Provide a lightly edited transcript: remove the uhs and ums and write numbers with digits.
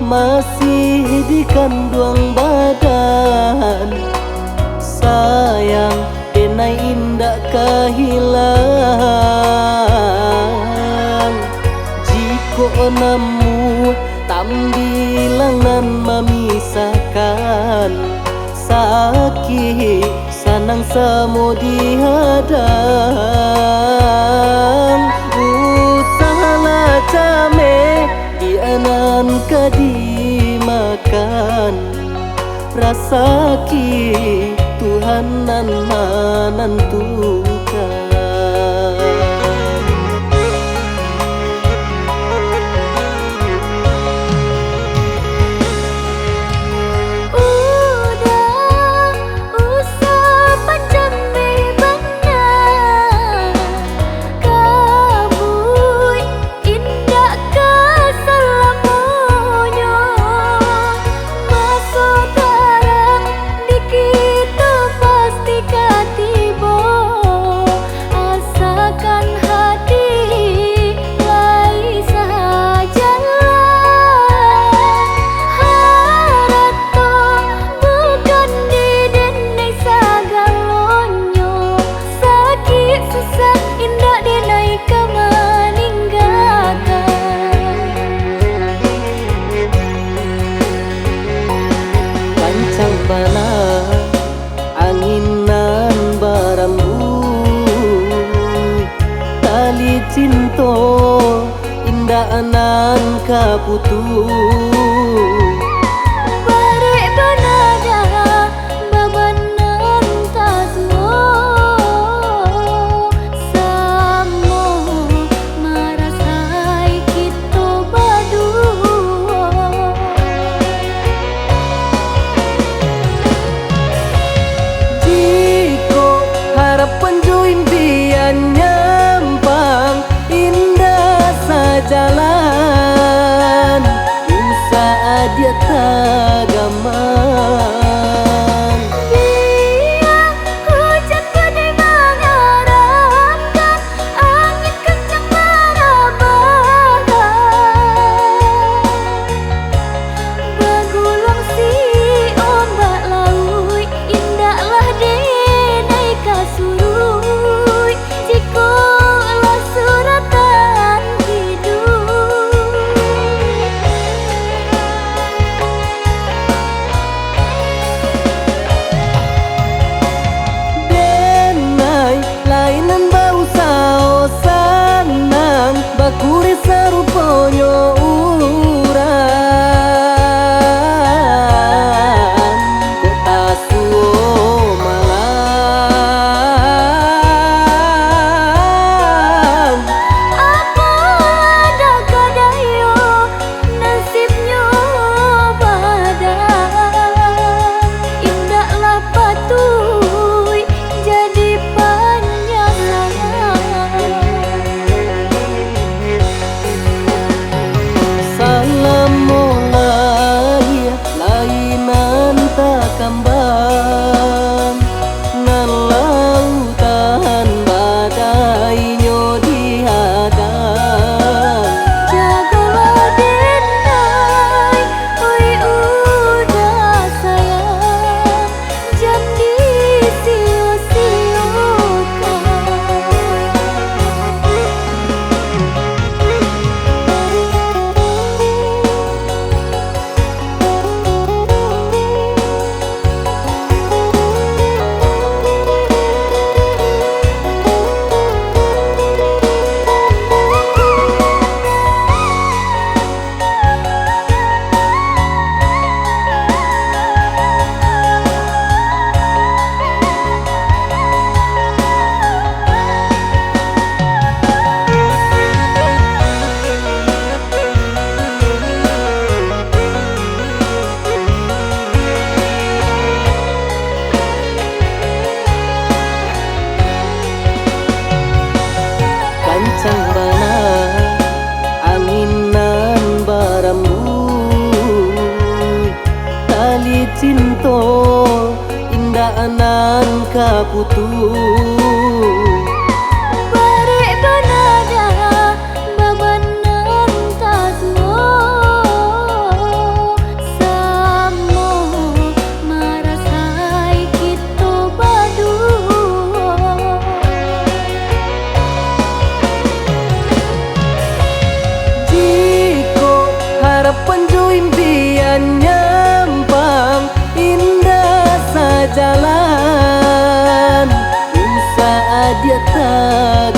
masih dikandung badan. Sayang denai indak kehilang. Jiko namu tambilangan memisahkan, sakit sanang samo dihadang. Usahalah came dianan kadimakan, rasaki Tuhan nan menentukan. Anginan barambut tali cinta indah anan kaputus. Jalan usaha dia tagaman. Biar hujan gede mengharamkan, angin kencang merebahkan. Begulung si ombak laut, indahlah denai kasurui. Jikolah suratan bakuri saruponyo uran kota suo malang. Apa ada kadayo nasibnya badan, indahlah patuh jadi panjangan. Mulai lainan tak kembang, nan lautan badainya dihadang. Jagalah denai, oi udah sayang, jam disiu-siukan. Kancang bana anginan barambut tali cinta indah anan kaputus. Barik benada babanan tak suo tak